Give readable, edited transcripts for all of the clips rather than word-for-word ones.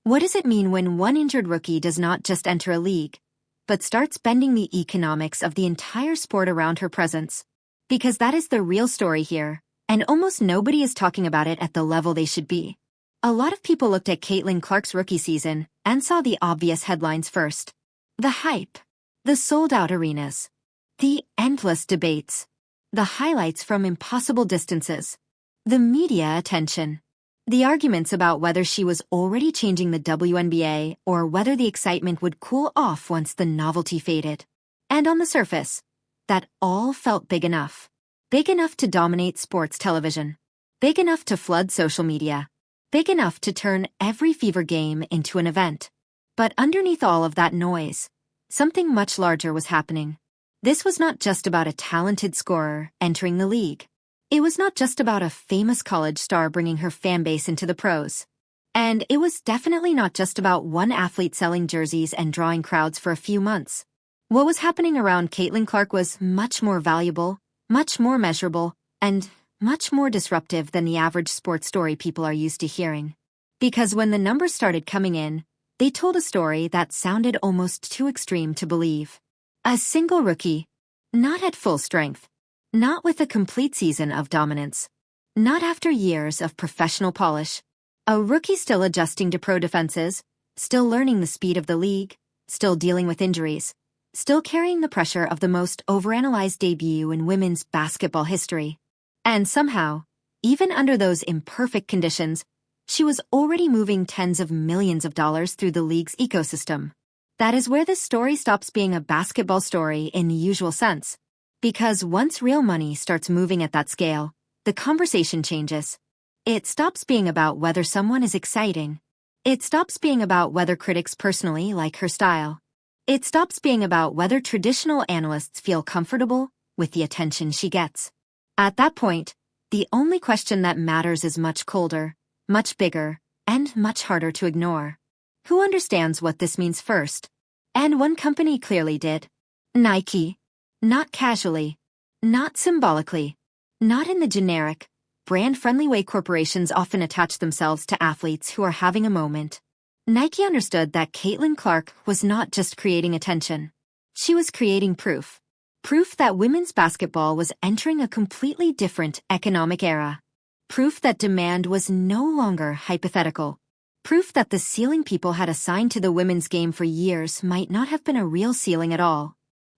What does it mean when one injured rookie does not just enter a league, but starts bending the economics of the entire sport around her presence? Because that is the real story here, and almost nobody is talking about it at the level they should be. A lot of people looked at Caitlin Clark's rookie season and saw the obvious headlines first. The hype, the sold-out arenas, the endless debates, the highlights from impossible distances, the media attention, the arguments about whether she was already changing the WNBA or whether the excitement would cool off once the novelty faded. And on the surface, that all felt big enough. Big enough to dominate sports television. Big enough to flood social media. Big enough to turn every Fever game into an event. But underneath all of that noise, something much larger was happening. This was not just about a talented scorer entering the league. It was not just about a famous college star bringing her fan base into the pros. And it was definitely not just about one athlete selling jerseys and drawing crowds for a few months. What was happening around Caitlin Clark was much more valuable, much more measurable, and much more disruptive than the average sports story people are used to hearing. Because when the numbers started coming in, they told a story that sounded almost too extreme to believe. A single rookie, not at full strength, not with a complete season of dominance, not after years of professional polish. A rookie still adjusting to pro defenses, still learning the speed of the league, still dealing with injuries, still carrying the pressure of the most overanalyzed debut in women's basketball history. And somehow, even under those imperfect conditions, she was already moving tens of millions of dollars through the league's ecosystem. That is where this story stops being a basketball story in the usual sense. Because once real money starts moving at that scale, the conversation changes. It stops being about whether someone is exciting. It stops being about whether critics personally like her style. It stops being about whether traditional analysts feel comfortable with the attention she gets. At that point, the only question that matters is much colder, much bigger, and much harder to ignore. Who understands what this means first? And one company clearly did. Nike. Not casually. Not symbolically. Not in the generic, brand-friendly way corporations often attach themselves to athletes who are having a moment. Nike understood that Caitlin Clark was not just creating attention. She was creating proof. Proof that women's basketball was entering a completely different economic era. Proof that demand was no longer hypothetical. Proof that the ceiling people had assigned to the women's game for years might not have been a real ceiling at all.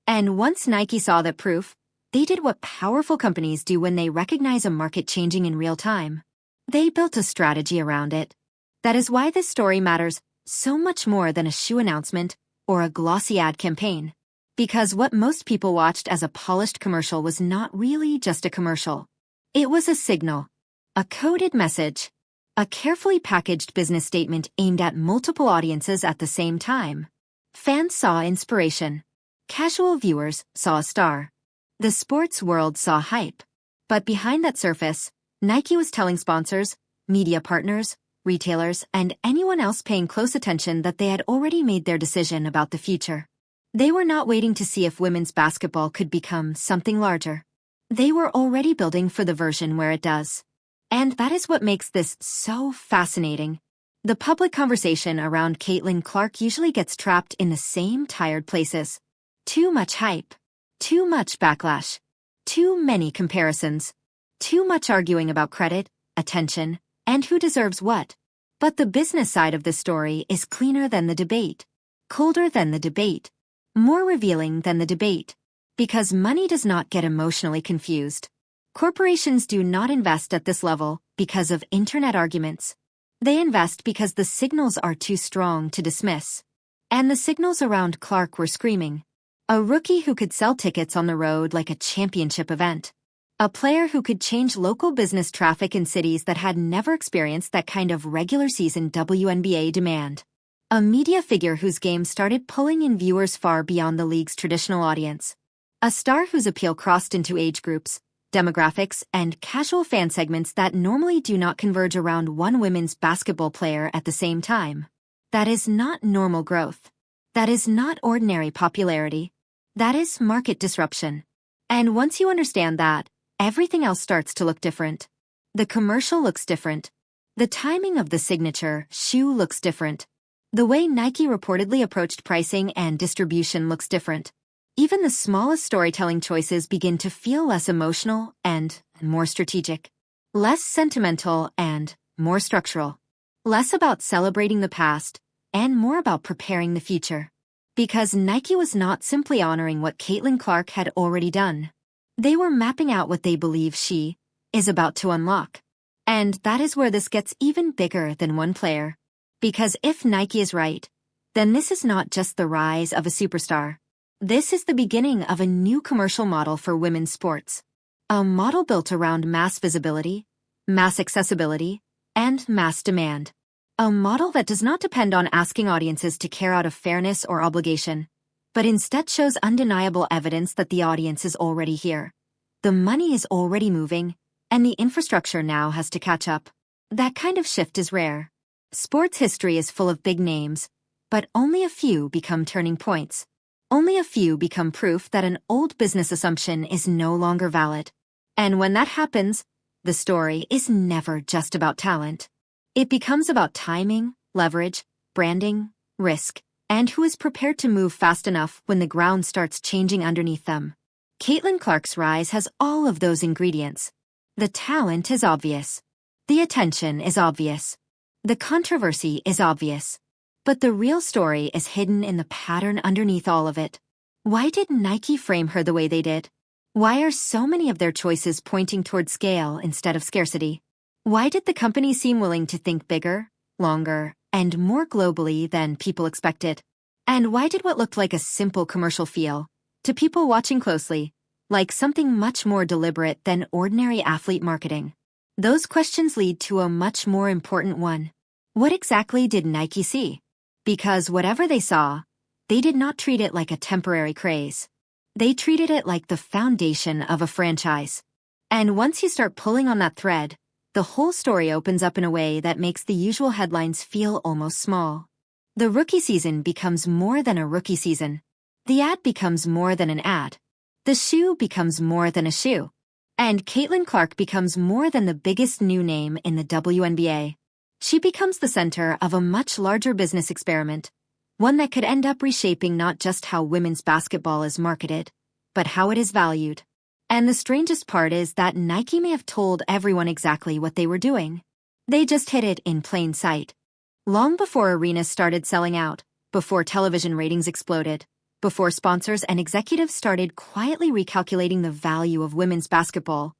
And once Nike saw that proof, they did what powerful companies do when they recognize a market changing in real time. They built a strategy around it. That is why this story matters so much more than a shoe announcement or a glossy ad campaign. Because what most people watched as a polished commercial was not really just a commercial. It was a signal, a coded message, a carefully packaged business statement aimed at multiple audiences at the same time. Fans saw inspiration. Casual viewers saw a star. The sports world saw hype. But behind that surface, Nike was telling sponsors, media partners, retailers, and anyone else paying close attention that they had already made their decision about the future. They were not waiting to see if women's basketball could become something larger. They were already building for the version where it does. And that is what makes this so fascinating. The public conversation around Caitlin Clark usually gets trapped in the same tired places. Too much hype. Too much backlash. Too many comparisons. Too much arguing about credit, attention, and who deserves what. But the business side of this story is cleaner than the debate. Colder than the debate. More revealing than the debate. Because money does not get emotionally confused. Corporations do not invest at this level because of internet arguments. They invest because the signals are too strong to dismiss. And the signals around Clark were screaming. A rookie who could sell tickets on the road like a championship event. A player who could change local business traffic in cities that had never experienced that kind of regular season WNBA demand. A media figure whose game started pulling in viewers far beyond the league's traditional audience. A star whose appeal crossed into age groups, demographics, and casual fan segments that normally do not converge around one women's basketball player at the same time. That is not normal growth. That is not ordinary popularity. That is market disruption. And once you understand that, everything else starts to look different. The commercial looks different. The timing of the signature shoe looks different. The way Nike reportedly approached pricing and distribution looks different. Even the smallest storytelling choices begin to feel less emotional and more strategic. Less sentimental and more structural. Less about celebrating the past and more about preparing the future. Because Nike was not simply honoring what Caitlin Clark had already done. They were mapping out what they believe she is about to unlock. And that is where this gets even bigger than one player. Because if Nike is right, then this is not just the rise of a superstar. This is the beginning of a new commercial model for women's sports. A model built around mass visibility, mass accessibility, and mass demand. A model that does not depend on asking audiences to care out of fairness or obligation, but instead shows undeniable evidence that the audience is already here. The money is already moving, and the infrastructure now has to catch up. That kind of shift is rare. Sports history is full of big names, but only a few become turning points. Only a few become proof that an old business assumption is no longer valid. And when that happens, the story is never just about talent. It becomes about timing, leverage, branding, risk, and who is prepared to move fast enough when the ground starts changing underneath them. Caitlin Clark's rise has all of those ingredients. The talent is obvious. The attention is obvious. The controversy is obvious. But the real story is hidden in the pattern underneath all of it. Why did Nike frame her the way they did? Why are so many of their choices pointing toward scale instead of scarcity? Why did the company seem willing to think bigger, longer, and more globally than people expected? And why did what looked like a simple commercial feel, to people watching closely, like something much more deliberate than ordinary athlete marketing? Those questions lead to a much more important one. What exactly did Nike see? Because whatever they saw, they did not treat it like a temporary craze. They treated it like the foundation of a franchise. And once you start pulling on that thread, the whole story opens up in a way that makes the usual headlines feel almost small. The rookie season becomes more than a rookie season. The ad becomes more than an ad. The shoe becomes more than a shoe. And Caitlin Clark becomes more than the biggest new name in the WNBA. She becomes the center of a much larger business experiment, one that could end up reshaping not just how women's basketball is marketed, but how it is valued. And the strangest part is that Nike may have told everyone exactly what they were doing. They just hid it in plain sight. Long before arenas started selling out, before television ratings exploded, before sponsors and executives started quietly recalculating the value of women's basketball,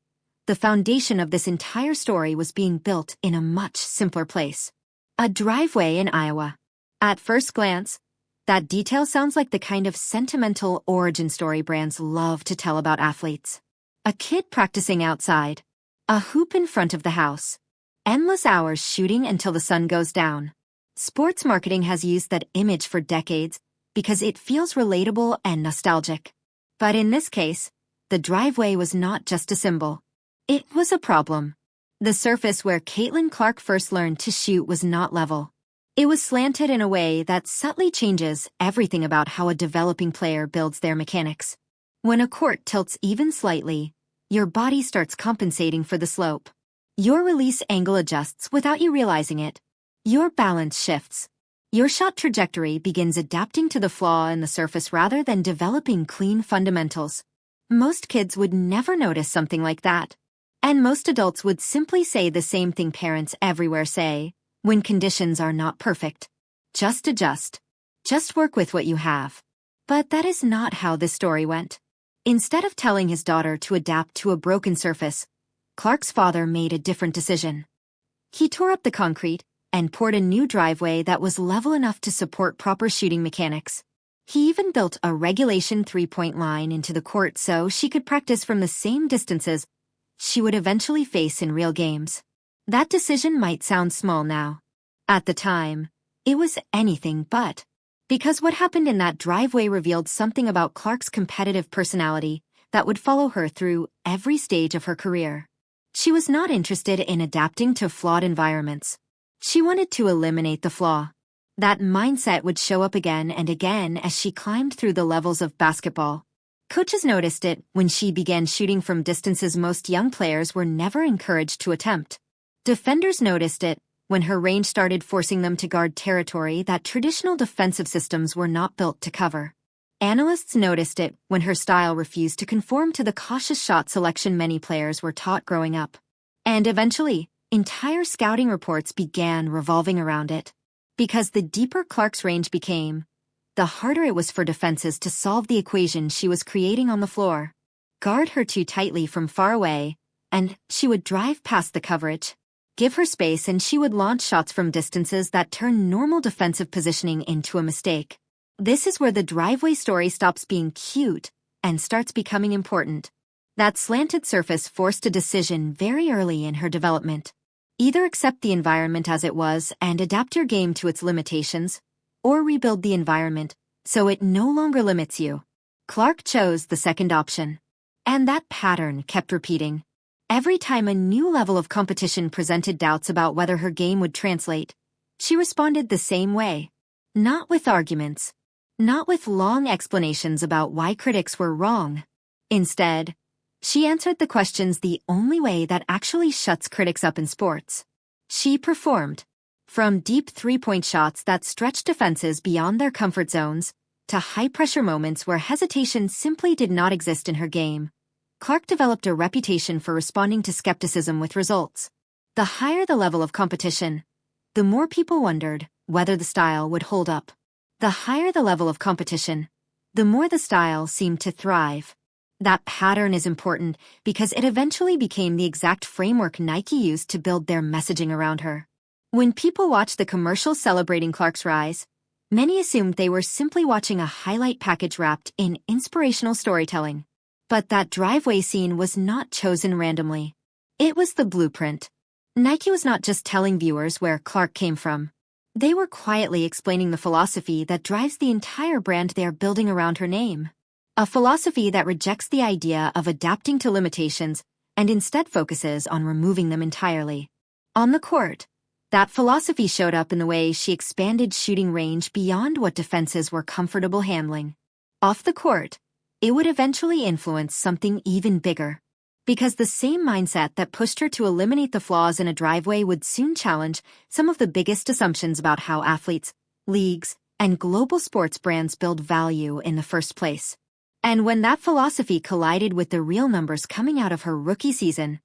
the foundation of this entire story was being built in a much simpler place. A driveway in Iowa. At first glance, that detail sounds like the kind of sentimental origin story brands love to tell about athletes. A kid practicing outside. A hoop in front of the house. Endless hours shooting until the sun goes down. Sports marketing has used that image for decades because it feels relatable and nostalgic. But in this case, the driveway was not just a symbol. It was a problem. The surface where Caitlin Clark first learned to shoot was not level. It was slanted in a way that subtly changes everything about how a developing player builds their mechanics. When a court tilts even slightly, your body starts compensating for the slope. Your release angle adjusts without you realizing it. Your balance shifts. Your shot trajectory begins adapting to the flaw in the surface rather than developing clean fundamentals. Most kids would never notice something like that. And most adults would simply say the same thing parents everywhere say, when conditions are not perfect. Just adjust. Just work with what you have. But that is not how this story went. Instead of telling his daughter to adapt to a broken surface, Clark's father made a different decision. He tore up the concrete and poured a new driveway that was level enough to support proper shooting mechanics. He even built a regulation three-point line into the court so she could practice from the same distances she would eventually face in real games. That decision might sound small now. At the time, it was anything but. Because what happened in that driveway revealed something about Clark's competitive personality that would follow her through every stage of her career. She was not interested in adapting to flawed environments. She wanted to eliminate the flaw. That mindset would show up again and again as she climbed through the levels of basketball. Coaches noticed it when she began shooting from distances most young players were never encouraged to attempt. Defenders noticed it when her range started forcing them to guard territory that traditional defensive systems were not built to cover. Analysts noticed it when her style refused to conform to the cautious shot selection many players were taught growing up. And eventually, entire scouting reports began revolving around it. Because the deeper Clark's range became, the harder it was for defenses to solve the equation she was creating on the floor. Guard her too tightly from far away, and she would drive past the coverage. Give her space and she would launch shots from distances that turn normal defensive positioning into a mistake. This is where the driveway story stops being cute and starts becoming important. That slanted surface forced a decision very early in her development. Either accept the environment as it was and adapt your game to its limitations, or rebuild the environment so it no longer limits you. Clark chose the second option. And that pattern kept repeating. Every time a new level of competition presented doubts about whether her game would translate, she responded the same way. Not with arguments. Not with long explanations about why critics were wrong. Instead, she answered the questions the only way that actually shuts critics up in sports. She performed. From deep three-point shots that stretched defenses beyond their comfort zones, to high-pressure moments where hesitation simply did not exist in her game, Clark developed a reputation for responding to skepticism with results. The higher the level of competition, the more people wondered whether the style would hold up. The higher the level of competition, the more the style seemed to thrive. That pattern is important because it eventually became the exact framework Nike used to build their messaging around her. When people watched the commercials celebrating Clark's rise, many assumed they were simply watching a highlight package wrapped in inspirational storytelling. But that driveway scene was not chosen randomly. It was the blueprint. Nike was not just telling viewers where Clark came from. They were quietly explaining the philosophy that drives the entire brand they are building around her name. A philosophy that rejects the idea of adapting to limitations and instead focuses on removing them entirely. On the court, that philosophy showed up in the way she expanded shooting range beyond what defenses were comfortable handling. Off the court, it would eventually influence something even bigger. Because the same mindset that pushed her to eliminate the flaws in a driveway would soon challenge some of the biggest assumptions about how athletes, leagues, and global sports brands build value in the first place. And when that philosophy collided with the real numbers coming out of her rookie season,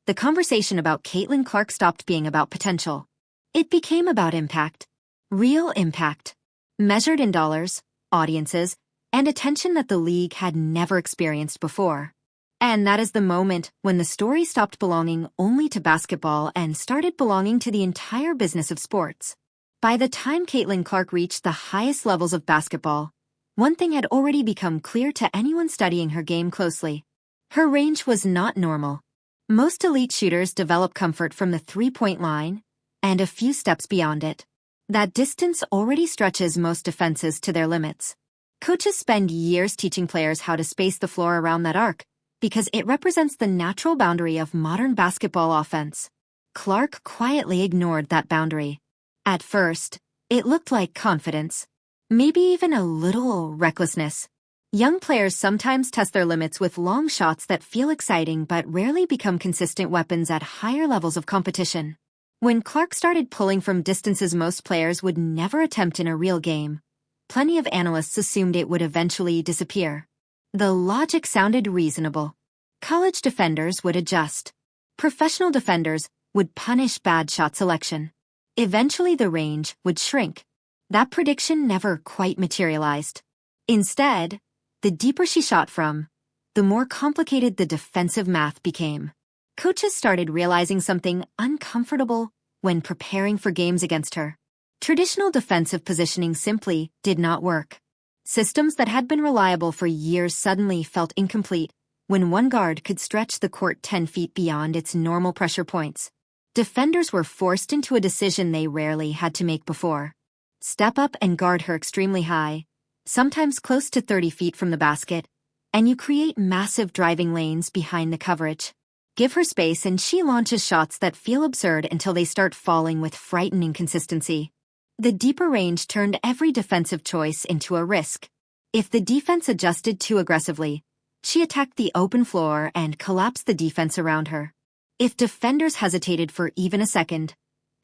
the conversation about Caitlin Clark stopped being about potential. It became about impact. Real impact. Measured in dollars, audiences, and attention that the league had never experienced before. And that is the moment when the story stopped belonging only to basketball and started belonging to the entire business of sports. By the time Caitlin Clark reached the highest levels of basketball, one thing had already become clear to anyone studying her game closely. Her range was not normal. Most elite shooters develop comfort from the three-point line and a few steps beyond it. That distance already stretches most defenses to their limits. Coaches spend years teaching players how to space the floor around that arc, because it represents the natural boundary of modern basketball offense. Clark quietly ignored that boundary. At first, it looked like confidence. Maybe even a little recklessness. Young players sometimes test their limits with long shots that feel exciting but rarely become consistent weapons at higher levels of competition. When Clark started pulling from distances most players would never attempt in a real game, plenty of analysts assumed it would eventually disappear. The logic sounded reasonable. College defenders would adjust. Professional defenders would punish bad shot selection. Eventually the range would shrink. That prediction never quite materialized. Instead, the deeper she shot from, the more complicated the defensive math became. Coaches started realizing something uncomfortable when preparing for games against her. Traditional defensive positioning simply did not work. Systems that had been reliable for years suddenly felt incomplete when one guard could stretch the court 10 feet beyond its normal pressure points. Defenders were forced into a decision they rarely had to make before. Step up and guard her extremely high, sometimes close to 30 feet from the basket, and you create massive driving lanes behind the coverage. Give her space and she launches shots that feel absurd until they start falling with frightening consistency. The deeper range turned every defensive choice into a risk. If the defense adjusted too aggressively, she attacked the open floor and collapsed the defense around her. If defenders hesitated for even a second,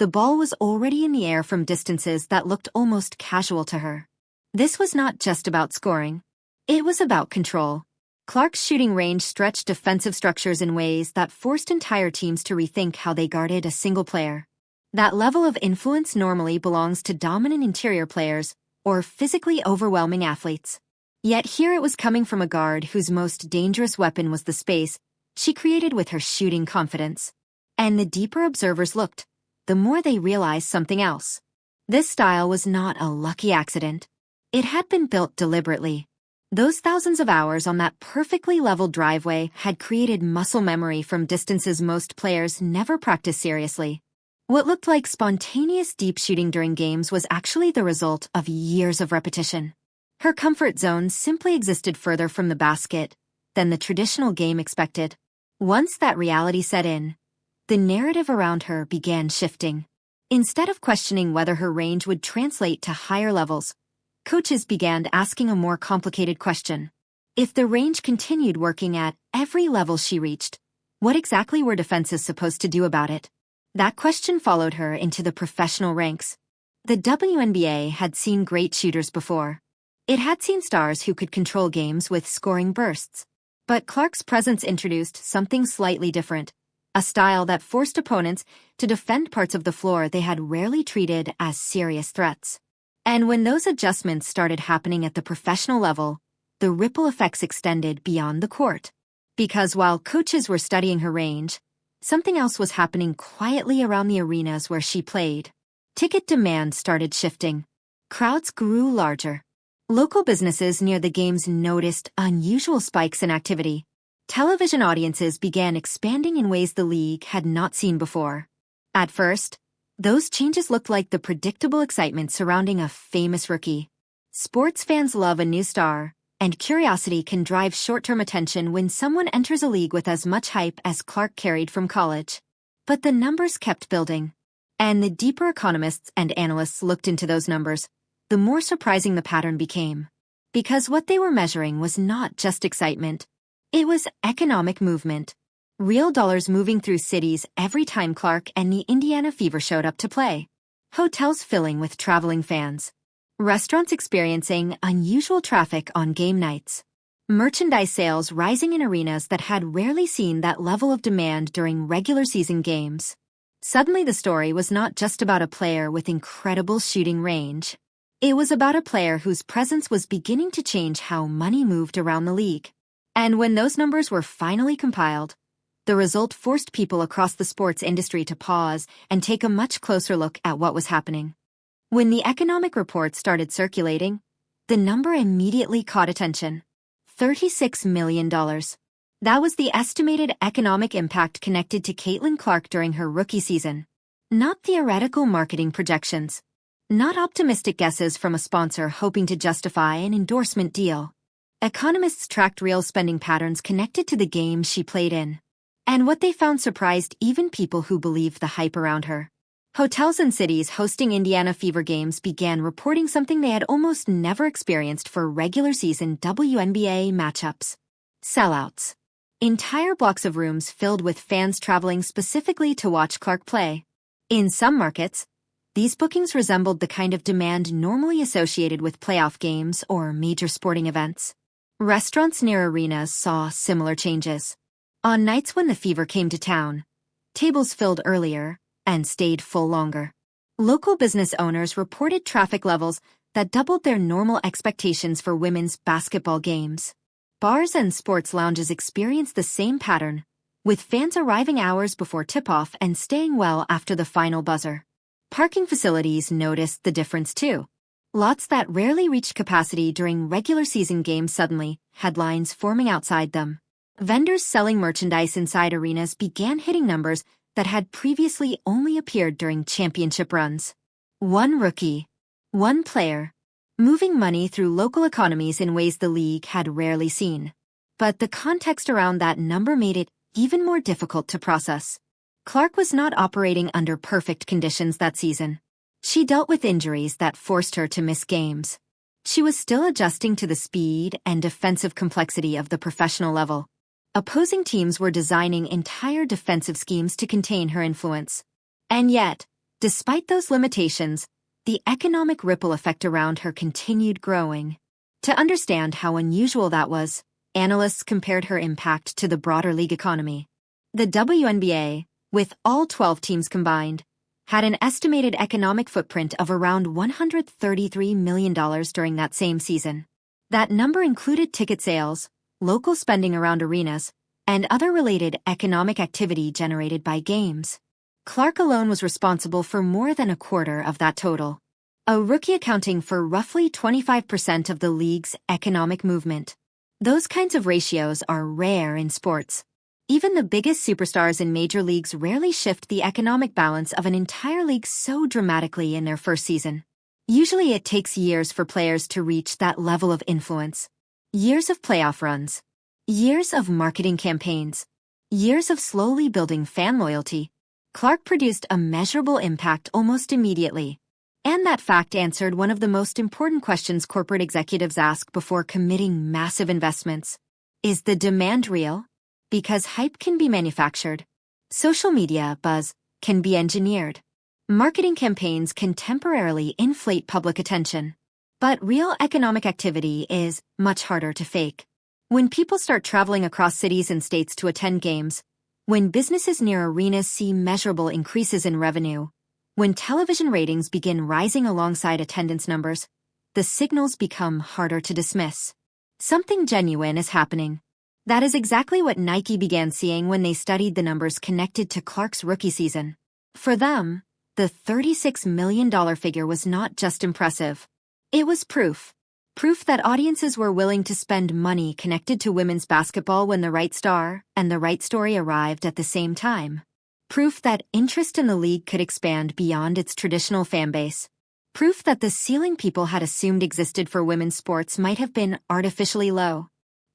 the ball was already in the air from distances that looked almost casual to her. This was not just about scoring. It was about control. Clark's shooting range stretched defensive structures in ways that forced entire teams to rethink how they guarded a single player. That level of influence normally belongs to dominant interior players or physically overwhelming athletes. Yet here it was coming from a guard whose most dangerous weapon was the space she created with her shooting confidence. And the deeper observers looked, the more they realized something else. This style was not a lucky accident. It had been built deliberately. Those thousands of hours on that perfectly leveled driveway had created muscle memory from distances most players never practiced seriously. What looked like spontaneous deep shooting during games was actually the result of years of repetition. Her comfort zone simply existed further from the basket than the traditional game expected. Once that reality set in, the narrative around her began shifting. Instead of questioning whether her range would translate to higher levels, coaches began asking a more complicated question. If the range continued working at every level she reached, what exactly were defenses supposed to do about it? That question followed her into the professional ranks. The WNBA had seen great shooters before. It had seen stars who could control games with scoring bursts. But Clark's presence introduced something slightly different, a style that forced opponents to defend parts of the floor they had rarely treated as serious threats. And when those adjustments started happening at the professional level, the ripple effects extended beyond the court. Because while coaches were studying her range, something else was happening quietly around the arenas where she played. Ticket demand started shifting. Crowds grew larger. Local businesses near the games noticed unusual spikes in activity. Television audiences began expanding in ways the league had not seen before. At first, those changes looked like the predictable excitement surrounding a famous rookie. Sports fans love a new star, and curiosity can drive short-term attention when someone enters a league with as much hype as Clark carried from college. But the numbers kept building. And the deeper economists and analysts looked into those numbers, the more surprising the pattern became. Because what they were measuring was not just excitement. It was economic movement. Real dollars moving through cities every time Clark and the Indiana Fever showed up to play. Hotels filling with traveling fans. Restaurants experiencing unusual traffic on game nights. Merchandise sales rising in arenas that had rarely seen that level of demand during regular season games. Suddenly the story was not just about a player with incredible shooting range. It was about a player whose presence was beginning to change how money moved around the league. And when those numbers were finally compiled, the result forced people across the sports industry to pause and take a much closer look at what was happening. When the economic reports started circulating, the number immediately caught attention. $36 million. That was the estimated economic impact connected to Caitlin Clark during her rookie season. Not theoretical marketing projections. Not optimistic guesses from a sponsor hoping to justify an endorsement deal. Economists tracked real spending patterns connected to the game she played in. And what they found surprised even people who believed the hype around her. Hotels and cities hosting Indiana Fever games began reporting something they had almost never experienced for regular season WNBA matchups. Sellouts. Entire blocks of rooms filled with fans traveling specifically to watch Clark play. In some markets, these bookings resembled the kind of demand normally associated with playoff games or major sporting events. Restaurants near arenas saw similar changes. On nights when the Fever came to town, tables filled earlier and stayed full longer. Local business owners reported traffic levels that doubled their normal expectations for women's basketball games. Bars and sports lounges experienced the same pattern, with fans arriving hours before tip-off and staying well after the final buzzer. Parking facilities noticed the difference too. Lots that rarely reached capacity during regular season games suddenly had lines forming outside them. Vendors selling merchandise inside arenas began hitting numbers that had previously only appeared during championship runs. One rookie, one player, moving money through local economies in ways the league had rarely seen. But the context around that number made it even more difficult to process. Clark was not operating under perfect conditions that season. She dealt with injuries that forced her to miss games. She was still adjusting to the speed and defensive complexity of the professional level. Opposing teams were designing entire defensive schemes to contain her influence. And yet, Despite those limitations, the economic ripple effect around her continued growing. To understand how unusual that was, analysts compared her impact to the broader league economy. The WNBA, with all 12 teams combined, had an estimated economic footprint of around $133 million during that same season. That number included ticket sales, local spending around arenas, and other related economic activity generated by games. Clark alone was responsible for more than a quarter of that total, a rookie accounting for roughly 25% of the league's economic movement. Those kinds of ratios are rare in sports. Even the biggest superstars in major leagues rarely shift the economic balance of an entire league so dramatically in their first season. Usually it takes years for players to reach that level of influence. Years of playoff runs. Years of marketing campaigns. Years of slowly building fan loyalty. Clark produced a measurable impact almost immediately. And that fact answered one of the most important questions corporate executives ask before committing massive investments. Is the demand real? Because hype can be manufactured. Social media buzz can be engineered. Marketing campaigns can temporarily inflate public attention. But real economic activity is much harder to fake. When people start traveling across cities and states to attend games, when businesses near arenas see measurable increases in revenue, when television ratings begin rising alongside attendance numbers, the signals become harder to dismiss. Something genuine is happening. That is exactly what Nike began seeing when they studied the numbers connected to Clark's rookie season. For them, the $36 million figure was not just impressive. It was proof. Proof that audiences were willing to spend money connected to women's basketball when the right star and the right story arrived at the same time. Proof that interest in the league could expand beyond its traditional fan base. Proof that the ceiling people had assumed existed for women's sports might have been artificially low.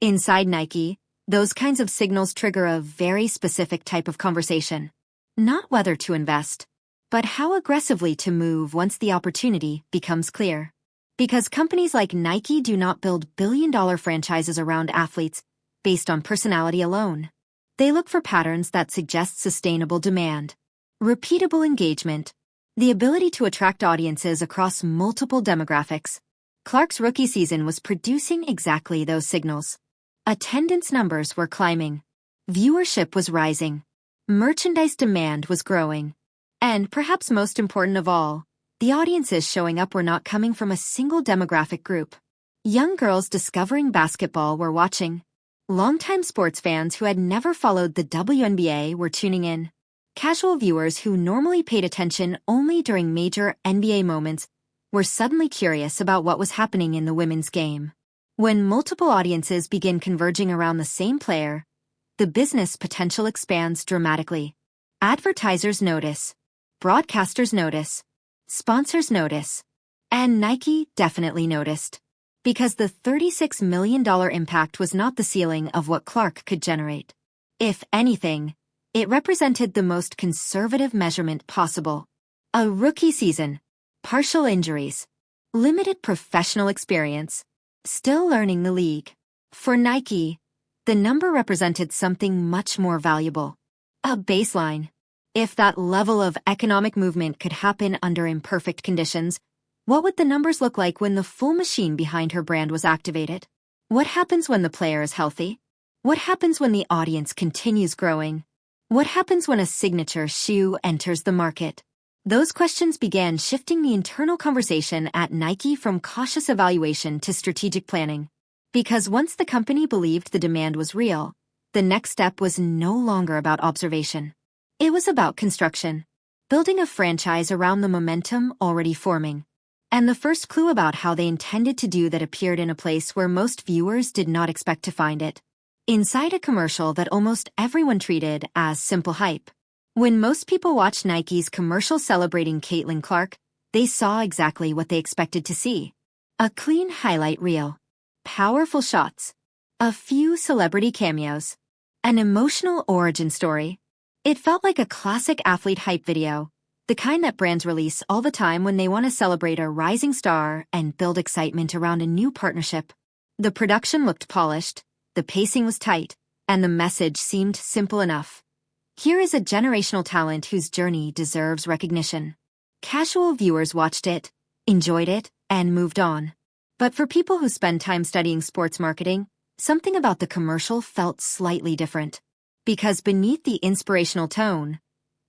Inside Nike, those kinds of signals trigger a very specific type of conversation. Not whether to invest, but how aggressively to move once the opportunity becomes clear. Because companies like Nike do not build billion-dollar franchises around athletes based on personality alone. They look for patterns that suggest sustainable demand, repeatable engagement, the ability to attract audiences across multiple demographics. Clark's rookie season was producing exactly those signals. Attendance numbers were climbing. Viewership was rising. Merchandise demand was growing. And perhaps most important of all, the audiences showing up were not coming from a single demographic group. Young girls discovering basketball were watching. Longtime sports fans who had never followed the WNBA were tuning in. Casual viewers who normally paid attention only during major NBA moments were suddenly curious about what was happening in the women's game. When multiple audiences begin converging around the same player, the business potential expands dramatically. Advertisers notice. Broadcasters notice. Sponsors notice. And Nike definitely noticed. Because the $36 million impact was not the ceiling of what Clark could generate. If anything, it represented the most conservative measurement possible. A rookie season, partial injuries, limited professional experience, still learning the league. For Nike, the number represented something much more valuable. A baseline. If that level of economic movement could happen under imperfect conditions, what would the numbers look like when the full machine behind her brand was activated? What happens when the player is healthy? What happens when the audience continues growing? What happens when a signature shoe enters the market? Those questions began shifting the internal conversation at Nike from cautious evaluation to strategic planning. Because once the company believed the demand was real, the next step was no longer about observation. It was about construction, building a franchise around the momentum already forming. And the first clue about how they intended to do that appeared in a place where most viewers did not expect to find it. Inside a commercial that almost everyone treated as simple hype. When most people watched Nike's commercial celebrating Caitlin Clark, they saw exactly what they expected to see. A clean highlight reel. Powerful shots. A few celebrity cameos. An emotional origin story. It felt like a classic athlete hype video, the kind that brands release all the time when they want to celebrate a rising star and build excitement around a new partnership. The production looked polished, the pacing was tight, and the message seemed simple enough. Here is a generational talent whose journey deserves recognition. Casual viewers watched it, enjoyed it, and moved on. But for people who spend time studying sports marketing, something about the commercial felt slightly different. Because beneath the inspirational tone,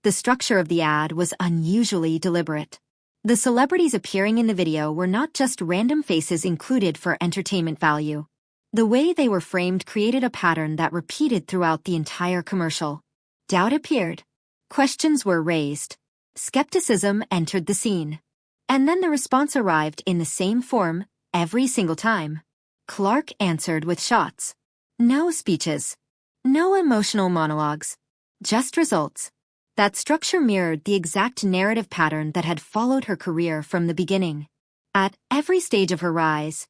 the structure of the ad was unusually deliberate. The celebrities appearing in the video were not just random faces included for entertainment value. The way they were framed created a pattern that repeated throughout the entire commercial. Doubt appeared. Questions were raised. Skepticism entered the scene. And then the response arrived in the same form every single time. Clark answered with shots. No speeches. No emotional monologues. Just results. That structure mirrored the exact narrative pattern that had followed her career from the beginning. At every stage of her rise,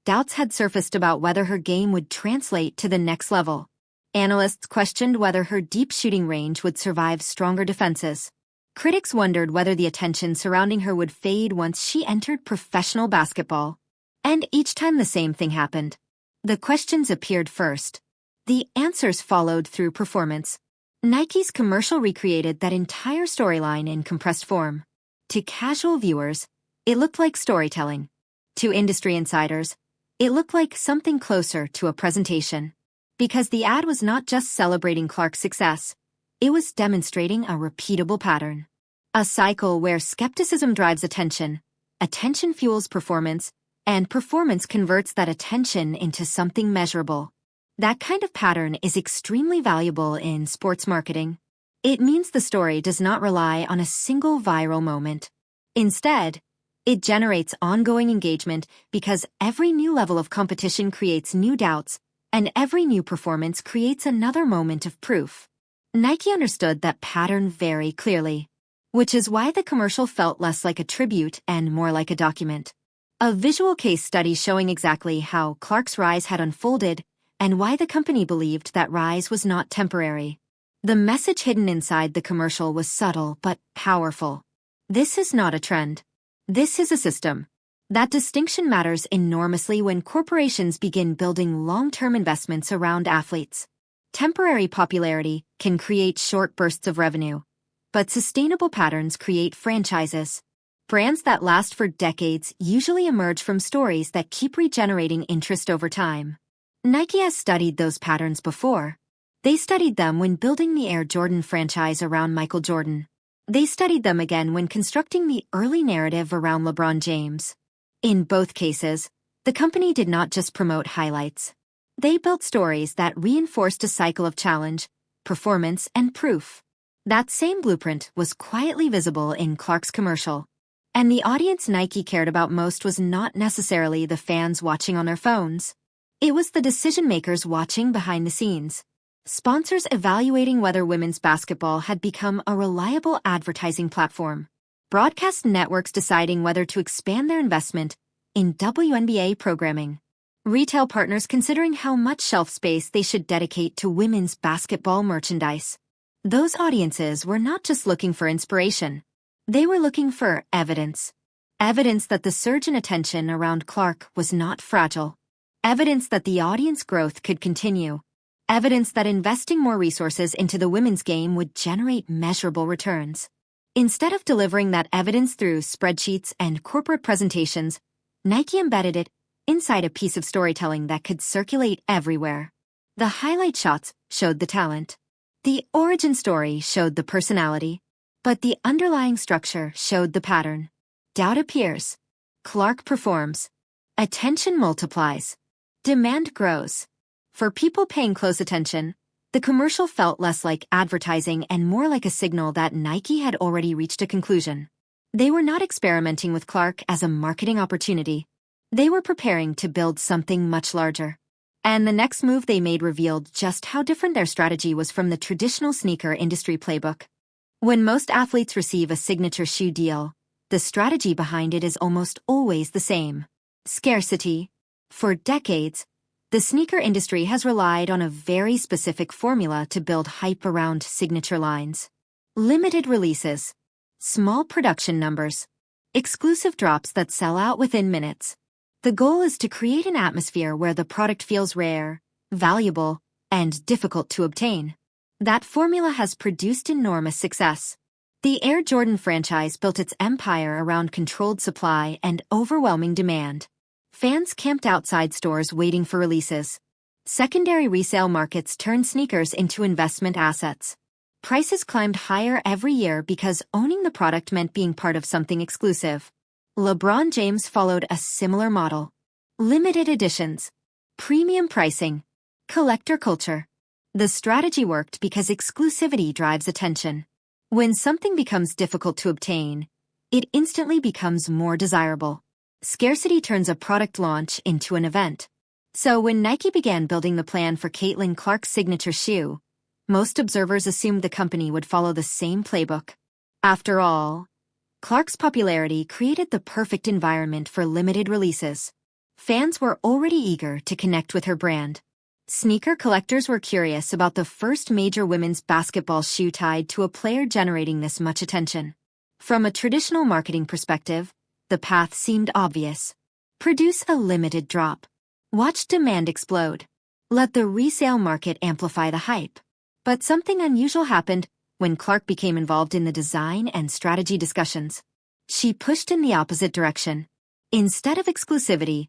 doubts had surfaced about whether her game would translate to the next level. Analysts questioned whether her deep shooting range would survive stronger defenses. Critics wondered whether the attention surrounding her would fade once she entered professional basketball. And each time the same thing happened. The questions appeared first. The answers followed through performance. Nike's commercial recreated that entire storyline in compressed form. To casual viewers, it looked like storytelling. To industry insiders, it looked like something closer to a presentation. Because the ad was not just celebrating Clark's success, it was demonstrating a repeatable pattern. A cycle where skepticism drives attention, attention fuels performance, and performance converts that attention into something measurable. That kind of pattern is extremely valuable in sports marketing. It means the story does not rely on a single viral moment. Instead, it generates ongoing engagement because every new level of competition creates new doubts, and every new performance creates another moment of proof. Nike understood that pattern very clearly, which is why the commercial felt less like a tribute and more like a document. A visual case study showing exactly how Clark's rise had unfolded and why the company believed that rise was not temporary. The message hidden inside the commercial was subtle but powerful. This is not a trend. This is a system. That distinction matters enormously when corporations begin building long-term investments around athletes. Temporary popularity can create short bursts of revenue, but sustainable patterns create franchises. Brands that last for decades usually emerge from stories that keep regenerating interest over time. Nike has studied those patterns before. They studied them when building the Air Jordan franchise around Michael Jordan. They studied them again when constructing the early narrative around LeBron James. In both cases, the company did not just promote highlights. They built stories that reinforced a cycle of challenge, performance, and proof. That same blueprint was quietly visible in Clark's commercial. And the audience Nike cared about most was not necessarily the fans watching on their phones. It was the decision-makers watching behind the scenes. Sponsors evaluating whether women's basketball had become a reliable advertising platform. Broadcast networks deciding whether to expand their investment in WNBA programming. Retail partners considering how much shelf space they should dedicate to women's basketball merchandise. Those audiences were not just looking for inspiration. They were looking for evidence. Evidence that the surge in attention around Clark was not fragile. Evidence that the audience growth could continue. Evidence that investing more resources into the women's game would generate measurable returns. Instead of delivering that evidence through spreadsheets and corporate presentations, Nike embedded it inside a piece of storytelling that could circulate everywhere. The highlight shots showed the talent. The origin story showed the personality. But the underlying structure showed the pattern. Doubt appears. Clark performs. Attention multiplies. Demand grows. For people paying close attention, the commercial felt less like advertising and more like a signal that Nike had already reached a conclusion. They were not experimenting with Clark as a marketing opportunity. They were preparing to build something much larger. And the next move they made revealed just how different their strategy was from the traditional sneaker industry playbook. When most athletes receive a signature shoe deal, the strategy behind it is almost always the same. Scarcity. For decades, the sneaker industry has relied on a very specific formula to build hype around signature lines. Limited releases. Small production numbers. Exclusive drops that sell out within minutes. The goal is to create an atmosphere where the product feels rare, valuable, and difficult to obtain. That formula has produced enormous success. The Air Jordan franchise built its empire around controlled supply and overwhelming demand. Fans camped outside stores waiting for releases. Secondary resale markets turned sneakers into investment assets. Prices climbed higher every year because owning the product meant being part of something exclusive. LeBron James followed a similar model. Limited editions, premium pricing, collector culture. The strategy worked because exclusivity drives attention. When something becomes difficult to obtain, it instantly becomes more desirable. Scarcity turns a product launch into an event. So when Nike began building the plan for Caitlin Clark's signature shoe, most observers assumed the company would follow the same playbook. After all, Clark's popularity created the perfect environment for limited releases. Fans were already eager to connect with her brand. Sneaker collectors were curious about the first major women's basketball shoe tied to a player generating this much attention. From a traditional marketing perspective, the path seemed obvious. Produce a limited drop. Watch demand explode. Let the resale market amplify the hype. But something unusual happened when Clark became involved in the design and strategy discussions. She pushed in the opposite direction. Instead of exclusivity,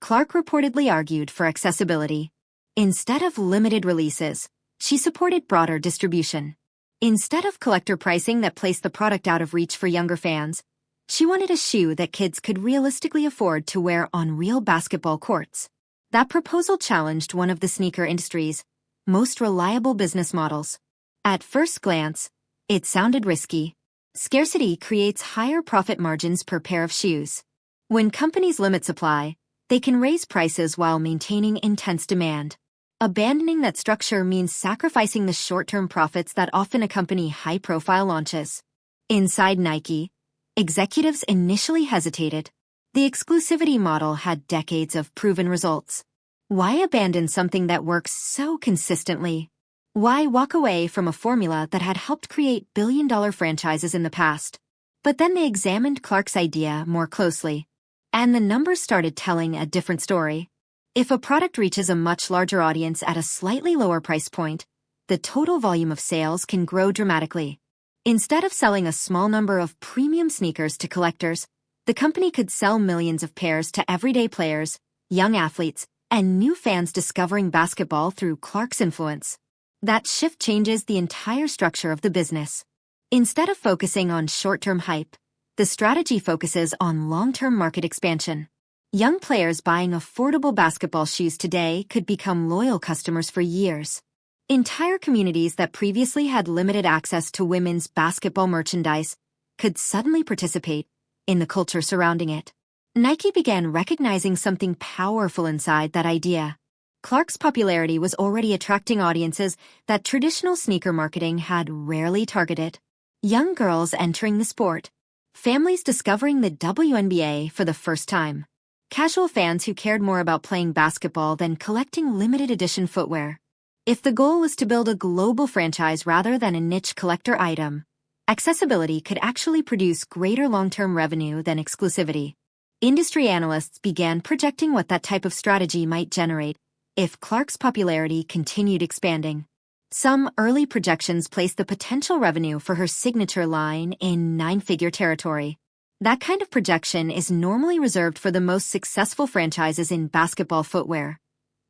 Clark reportedly argued for accessibility. Instead of limited releases, she supported broader distribution. Instead of collector pricing that placed the product out of reach for younger fans, she wanted a shoe that kids could realistically afford to wear on real basketball courts. That proposal challenged one of the sneaker industry's most reliable business models. At first glance, it sounded risky. Scarcity creates higher profit margins per pair of shoes. When companies limit supply, they can raise prices while maintaining intense demand. Abandoning that structure means sacrificing the short-term profits that often accompany high-profile launches. Inside Nike, executives initially hesitated. The exclusivity model had decades of proven results. Why abandon something that works so consistently? Why walk away from a formula that had helped create billion-dollar franchises in the past? But then they examined Clark's idea more closely, and the numbers started telling a different story. If a product reaches a much larger audience at a slightly lower price point, the total volume of sales can grow dramatically. Instead of selling a small number of premium sneakers to collectors, the company could sell millions of pairs to everyday players, young athletes, and new fans discovering basketball through Clark's influence. That shift changes the entire structure of the business. Instead of focusing on short-term hype, the strategy focuses on long-term market expansion. Young players buying affordable basketball shoes today could become loyal customers for years. Entire communities that previously had limited access to women's basketball merchandise could suddenly participate in the culture surrounding it. Nike began recognizing something powerful inside that idea. Clark's popularity was already attracting audiences that traditional sneaker marketing had rarely targeted. Young girls entering the sport, families discovering the WNBA for the first time, casual fans who cared more about playing basketball than collecting limited edition footwear. If the goal was to build a global franchise rather than a niche collector item, accessibility could actually produce greater long-term revenue than exclusivity. Industry analysts began projecting what that type of strategy might generate if Clark's popularity continued expanding. Some early projections placed the potential revenue for her signature line in nine-figure territory. That kind of projection is normally reserved for the most successful franchises in basketball footwear,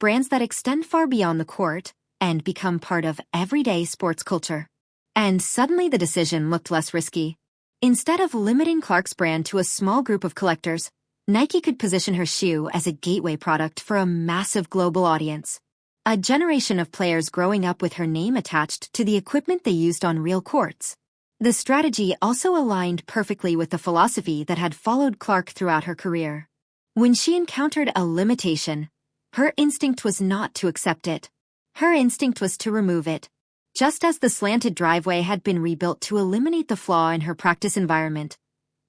brands that extend far beyond the court and become part of everyday sports culture. And suddenly the decision looked less risky. Instead of limiting Clark's brand to a small group of collectors, Nike could position her shoe as a gateway product for a massive global audience. A generation of players growing up with her name attached to the equipment they used on real courts. The strategy also aligned perfectly with the philosophy that had followed Clark throughout her career. When she encountered a limitation, her instinct was not to accept it. Her instinct was to remove it. Just as the slanted driveway had been rebuilt to eliminate the flaw in her practice environment,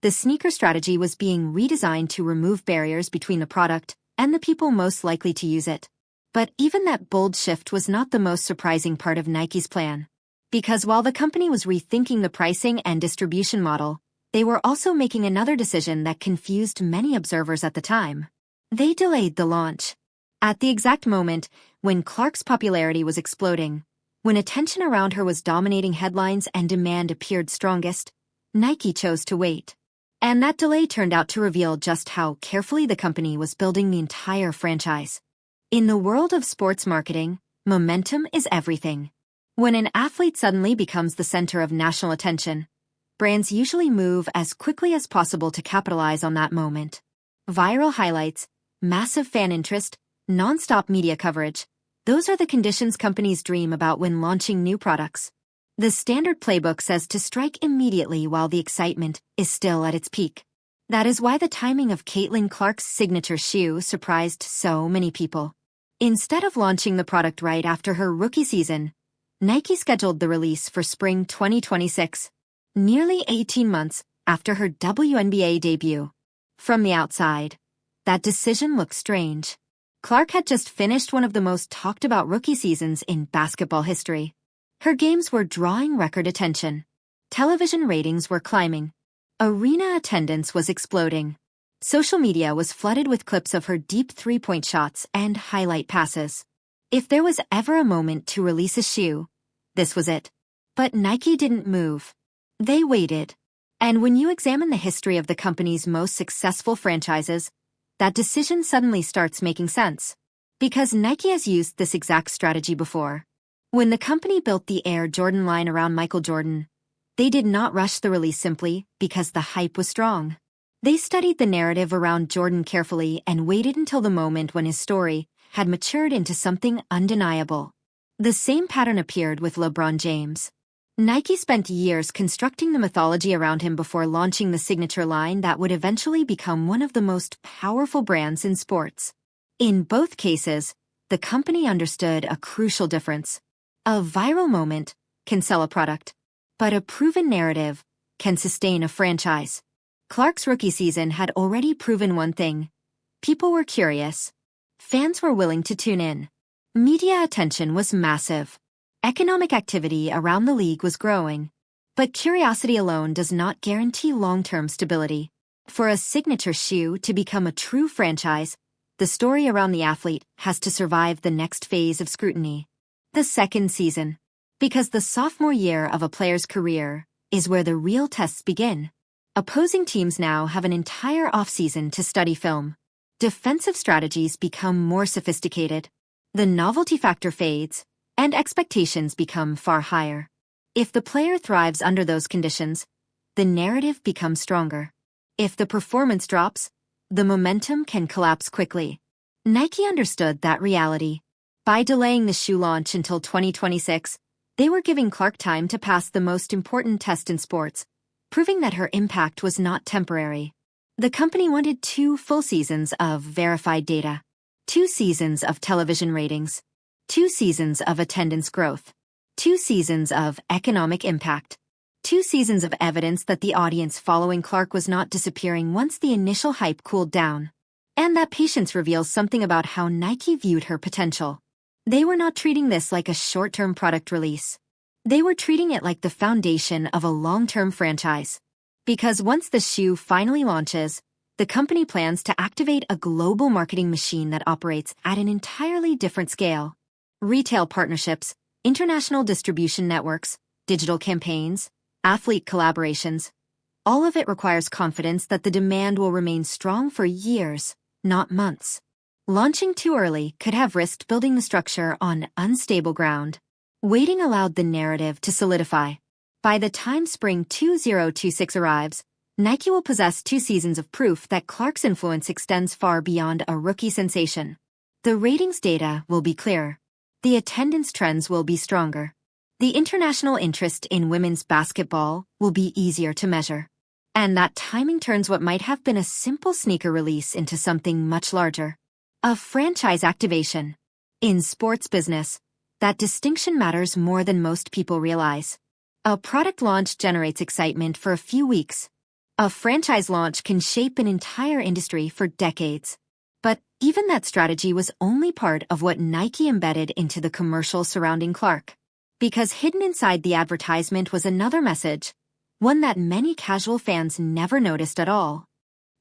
the sneaker strategy was being redesigned to remove barriers between the product and the people most likely to use it. But even that bold shift was not the most surprising part of Nike's plan. Because while the company was rethinking the pricing and distribution model, they were also making another decision that confused many observers at the time. They delayed the launch. At the exact moment when Clark's popularity was exploding, when attention around her was dominating headlines and demand appeared strongest, Nike chose to wait. And that delay turned out to reveal just how carefully the company was building the entire franchise. In the world of sports marketing, momentum is everything. When an athlete suddenly becomes the center of national attention, brands usually move as quickly as possible to capitalize on that moment. Viral highlights, massive fan interest, non-stop media coverage, those are the conditions companies dream about when launching new products. The standard playbook says to strike immediately while the excitement is still at its peak. That is why the timing of Caitlin Clark's signature shoe surprised so many people. Instead of launching the product right after her rookie season, Nike scheduled the release for spring 2026, nearly 18 months after her WNBA debut. From the outside, that decision looked strange. Clark had just finished one of the most talked about rookie seasons in basketball history. Her games were drawing record attention. Television ratings were climbing. Arena attendance was exploding. Social media was flooded with clips of her deep three-point shots and highlight passes. If there was ever a moment to release a shoe, this was it. But Nike didn't move. They waited. And when you examine the history of the company's most successful franchises, that decision suddenly starts making sense. Because Nike has used this exact strategy before. When the company built the Air Jordan line around Michael Jordan, they did not rush the release simply because the hype was strong. They studied the narrative around Jordan carefully and waited until the moment when his story had matured into something undeniable. The same pattern appeared with LeBron James. Nike spent years constructing the mythology around him before launching the signature line that would eventually become one of the most powerful brands in sports. In both cases, the company understood a crucial difference. A viral moment can sell a product, but a proven narrative can sustain a franchise. Clark's rookie season had already proven one thing. People were curious. Fans were willing to tune in. Media attention was massive. Economic activity around the league was growing. But curiosity alone does not guarantee long-term stability. For a signature shoe to become a true franchise, the story around the athlete has to survive the next phase of scrutiny. The second season. Because the sophomore year of a player's career is where the real tests begin. Opposing teams now have an entire offseason to study film. Defensive strategies become more sophisticated. The novelty factor fades, and expectations become far higher. If the player thrives under those conditions, the narrative becomes stronger. If the performance drops, the momentum can collapse quickly. Nike understood that reality. By delaying the shoe launch until 2026, they were giving Clark time to pass the most important test in sports, proving that her impact was not temporary. The company wanted 2 full seasons of verified data, 2 seasons of television ratings, 2 seasons of attendance growth, 2 seasons of economic impact, 2 seasons of evidence that the audience following Clark was not disappearing once the initial hype cooled down. And that patience reveals something about how Nike viewed her potential. They were not treating this like a short-term product release. They were treating it like the foundation of a long-term franchise. Because once the shoe finally launches, the company plans to activate a global marketing machine that operates at an entirely different scale. Retail partnerships, international distribution networks, digital campaigns, athlete collaborations, all of it requires confidence that the demand will remain strong for years, not months. Launching too early could have risked building the structure on unstable ground. Waiting allowed the narrative to solidify. By the time spring 2026 arrives, Nike will possess 2 seasons of proof that Clark's influence extends far beyond a rookie sensation. The ratings data will be clearer. The attendance trends will be stronger. The international interest in women's basketball will be easier to measure. And that timing turns what might have been a simple sneaker release into something much larger. A franchise activation. In sports business, that distinction matters more than most people realize. A product launch generates excitement for a few weeks. A franchise launch can shape an entire industry for decades. But even that strategy was only part of what Nike embedded into the commercial surrounding Clark. Because hidden inside the advertisement was another message, one that many casual fans never noticed at all.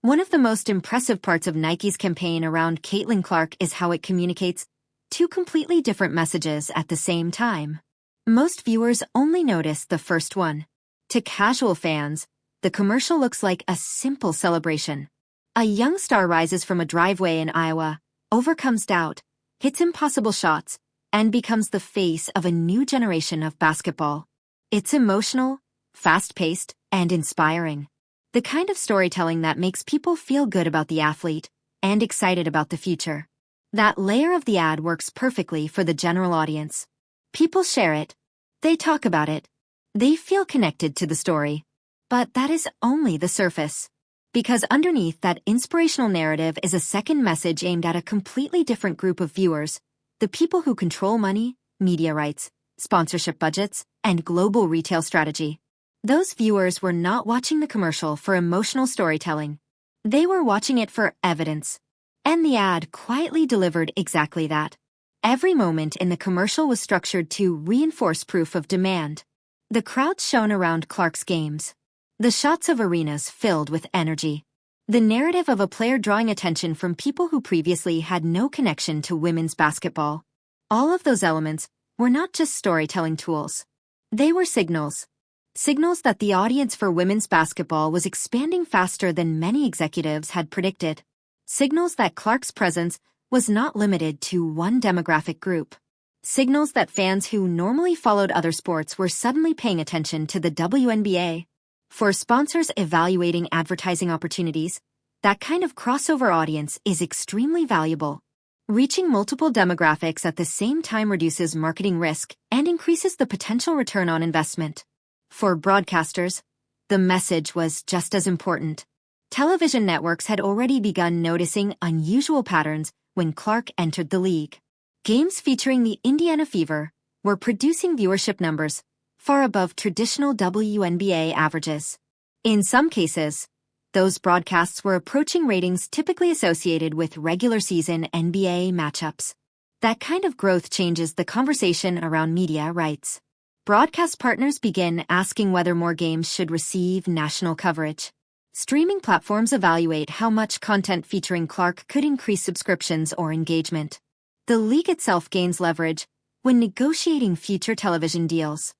One of the most impressive parts of Nike's campaign around Caitlin Clark is how it communicates 2 completely different messages at the same time. Most viewers only notice the first one. To casual fans, the commercial looks like a simple celebration. A young star rises from a driveway in Iowa, overcomes doubt, hits impossible shots, and becomes the face of a new generation of basketball. It's emotional, fast-paced, and inspiring. The kind of storytelling that makes people feel good about the athlete and excited about the future. That layer of the ad works perfectly for the general audience. People share it. They talk about it. They feel connected to the story. But that is only the surface. Because underneath that inspirational narrative is a second message aimed at a completely different group of viewers, the people who control money, media rights, sponsorship budgets, and global retail strategy. Those viewers were not watching the commercial for emotional storytelling. They were watching it for evidence. And the ad quietly delivered exactly that. Every moment in the commercial was structured to reinforce proof of demand. The crowds shone around Clark's games. The shots of arenas filled with energy. The narrative of a player drawing attention from people who previously had no connection to women's basketball. All of those elements were not just storytelling tools. They were signals. Signals that the audience for women's basketball was expanding faster than many executives had predicted. Signals that Clark's presence was not limited to one demographic group. Signals that fans who normally followed other sports were suddenly paying attention to the WNBA. For sponsors evaluating advertising opportunities, that kind of crossover audience is extremely valuable. Reaching multiple demographics at the same time reduces marketing risk and increases the potential return on investment. For broadcasters, the message was just as important. Television networks had already begun noticing unusual patterns when Clark entered the league. Games featuring the Indiana Fever were producing viewership numbers far above traditional WNBA averages. In some cases, those broadcasts were approaching ratings typically associated with regular season NBA matchups. That kind of growth changes the conversation around media rights. Broadcast partners begin asking whether more games should receive national coverage. Streaming platforms evaluate how much content featuring Clark could increase subscriptions or engagement. The league itself gains leverage when negotiating future television deals.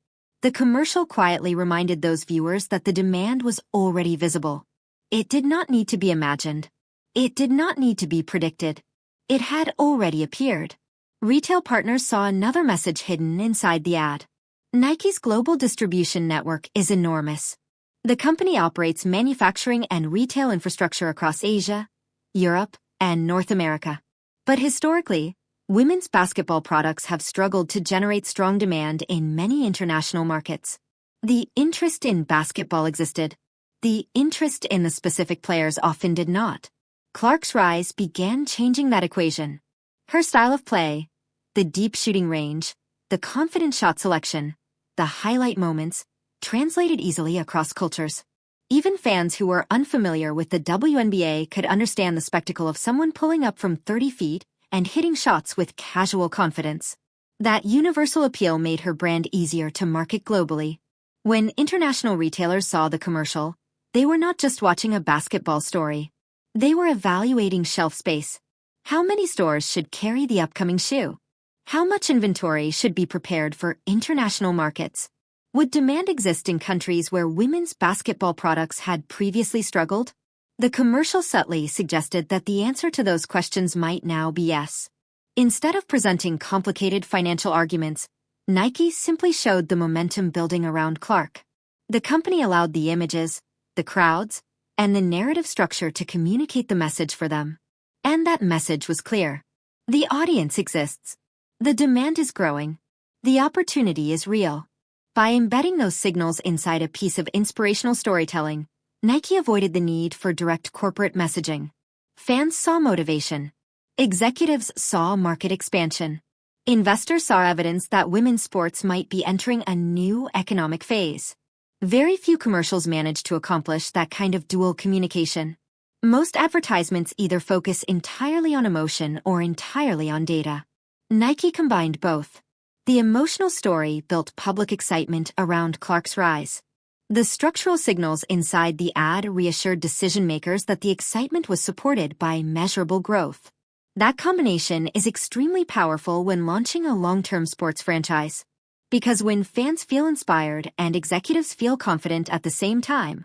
The commercial quietly reminded those viewers that the demand was already visible. It did not need to be imagined. It did not need to be predicted. It had already appeared. Retail partners saw another message hidden inside the ad. Nike's global distribution network is enormous. The company operates manufacturing and retail infrastructure across Asia, Europe, and North America. But historically, women's basketball products have struggled to generate strong demand in many international markets. The interest in basketball existed. The interest in the specific players often did not. Clark's rise began changing that equation. Her style of play, the deep shooting range, the confident shot selection, the highlight moments, translated easily across cultures. Even fans who were unfamiliar with the WNBA could understand the spectacle of someone pulling up from 30 feet and hitting shots with casual confidence. That universal appeal made her brand easier to market globally. When international retailers saw the commercial, they were not just watching a basketball story. They were evaluating shelf space. How many stores should carry the upcoming shoe? How much inventory should be prepared for international markets? Would demand exist in countries where women's basketball products had previously struggled? The commercial subtly suggested that the answer to those questions might now be yes. Instead of presenting complicated financial arguments, Nike simply showed the momentum building around Clark. The company allowed the images, the crowds, and the narrative structure to communicate the message for them. And that message was clear. The audience exists. The demand is growing. The opportunity is real. By embedding those signals inside a piece of inspirational storytelling, Nike avoided the need for direct corporate messaging. Fans saw motivation. Executives saw market expansion. Investors saw evidence that women's sports might be entering a new economic phase. Very few commercials manage to accomplish that kind of dual communication. Most advertisements either focus entirely on emotion or entirely on data. Nike combined both. The emotional story built public excitement around Clark's rise. The structural signals inside the ad reassured decision-makers that the excitement was supported by measurable growth. That combination is extremely powerful when launching a long-term sports franchise. Because when fans feel inspired and executives feel confident at the same time,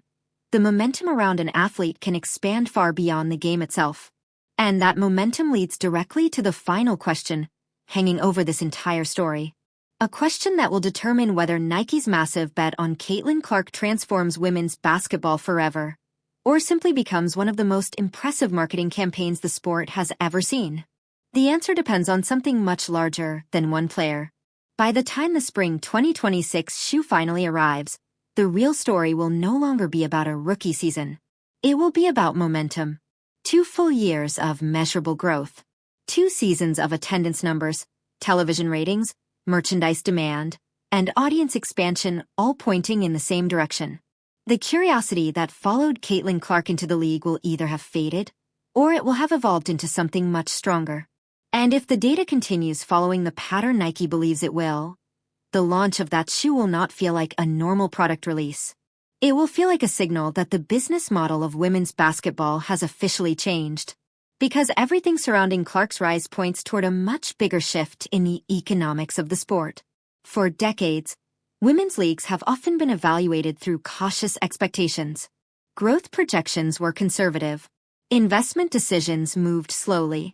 the momentum around an athlete can expand far beyond the game itself. And that momentum leads directly to the final question, hanging over this entire story. A question that will determine whether Nike's massive bet on Caitlin Clark transforms women's basketball forever, or simply becomes one of the most impressive marketing campaigns the sport has ever seen. The answer depends on something much larger than one player. By the time the spring 2026 shoe finally arrives, the real story will no longer be about a rookie season. It will be about momentum. 2 full years of measurable growth. 2 seasons of attendance numbers, television ratings, merchandise demand, and audience expansion all pointing in the same direction. The curiosity that followed Caitlin Clark into the league will either have faded, or it will have evolved into something much stronger. And if the data continues following the pattern Nike believes it will, the launch of that shoe will not feel like a normal product release. It will feel like a signal that the business model of women's basketball has officially changed. Because everything surrounding Clark's rise points toward a much bigger shift in the economics of the sport. For decades, women's leagues have often been evaluated through cautious expectations. Growth projections were conservative. Investment decisions moved slowly.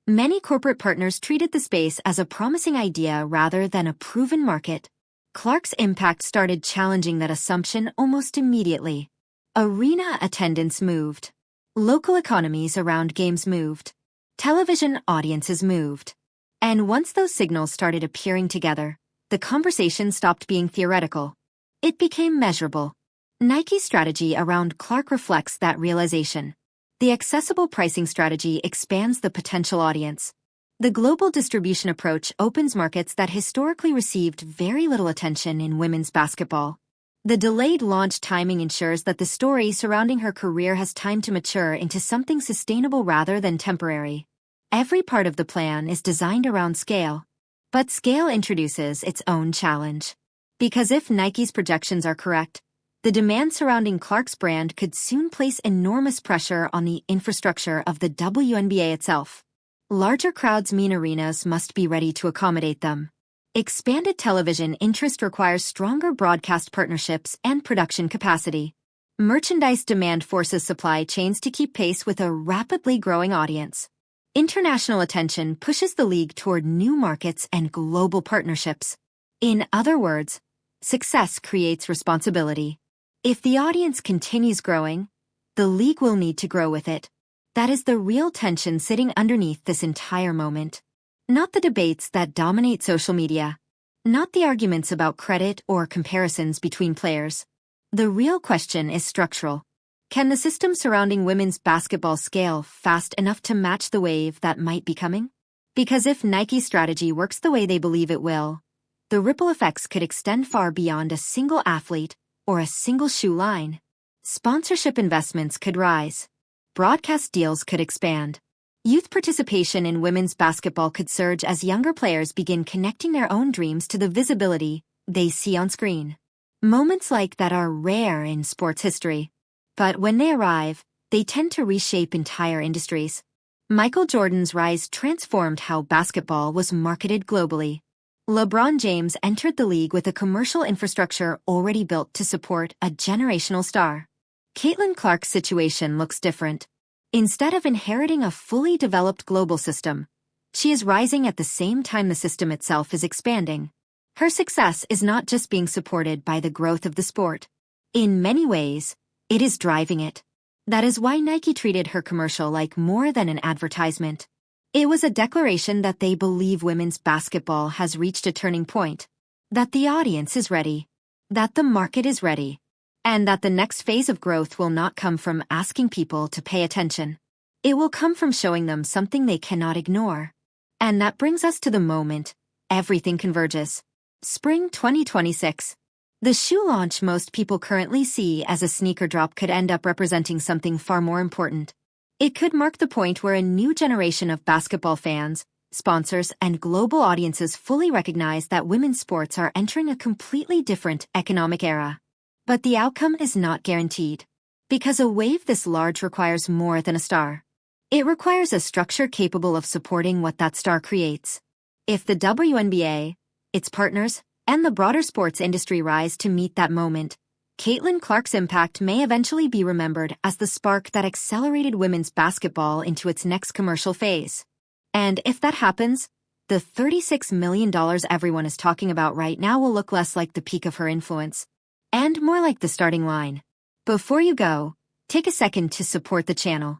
Many corporate partners treated the space as a promising idea rather than a proven market. Clark's impact started challenging that assumption almost immediately. Arena attendance moved. Local economies around games moved. Television audiences moved. And once those signals started appearing together, the conversation stopped being theoretical. It became measurable. Nike's strategy around Clark reflects that realization. The accessible pricing strategy expands the potential audience. The global distribution approach opens markets that historically received very little attention in women's basketball. The delayed launch timing ensures that the story surrounding her career has time to mature into something sustainable rather than temporary. Every part of the plan is designed around scale. But scale introduces its own challenge. Because if Nike's projections are correct, the demand surrounding Clark's brand could soon place enormous pressure on the infrastructure of the WNBA itself. Larger crowds mean arenas must be ready to accommodate them. Expanded television interest requires stronger broadcast partnerships and production capacity. Merchandise demand forces supply chains to keep pace with a rapidly growing audience. International attention pushes the league toward new markets and global partnerships. In other words, success creates responsibility. If the audience continues growing, the league will need to grow with it. That is the real tension sitting underneath this entire moment. Not the debates that dominate social media. Not the arguments about credit or comparisons between players. The real question is structural. Can the system surrounding women's basketball scale fast enough to match the wave that might be coming? Because if Nike's strategy works the way they believe it will, the ripple effects could extend far beyond a single athlete or a single shoe line. Sponsorship investments could rise. Broadcast deals could expand. Youth participation in women's basketball could surge as younger players begin connecting their own dreams to the visibility they see on screen. Moments like that are rare in sports history. But when they arrive, they tend to reshape entire industries. Michael Jordan's rise transformed how basketball was marketed globally. LeBron James entered the league with a commercial infrastructure already built to support a generational star. Caitlin Clark's situation looks different. Instead of inheriting a fully developed global system, she is rising at the same time the system itself is expanding. Her success is not just being supported by the growth of the sport. In many ways, it is driving it. That is why Nike treated her commercial like more than an advertisement. It was a declaration that they believe women's basketball has reached a turning point, that the audience is ready, that the market is ready, and that the next phase of growth will not come from asking people to pay attention. It will come from showing them something they cannot ignore. And that brings us to the moment everything converges. Spring 2026. The shoe launch most people currently see as a sneaker drop could end up representing something far more important. It could mark the point where a new generation of basketball fans, sponsors, and global audiences fully recognize that women's sports are entering a completely different economic era. But the outcome is not guaranteed. Because a wave this large requires more than a star. It requires a structure capable of supporting what that star creates. If the WNBA, its partners, and the broader sports industry rise to meet that moment, Caitlin Clark's impact may eventually be remembered as the spark that accelerated women's basketball into its next commercial phase. And if that happens, the $36 million everyone is talking about right now will look less like the peak of her influence and more like the starting line. Before you go, take a second to support the channel.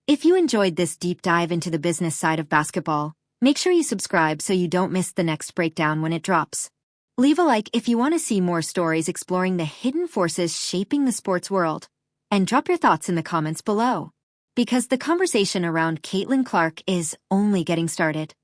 If you enjoyed this deep dive into the business side of basketball, make sure you subscribe so you don't miss the next breakdown when it drops. Leave a like if you want to see more stories exploring the hidden forces shaping the sports world, and drop your thoughts in the comments below, because the conversation around Caitlin Clark is only getting started.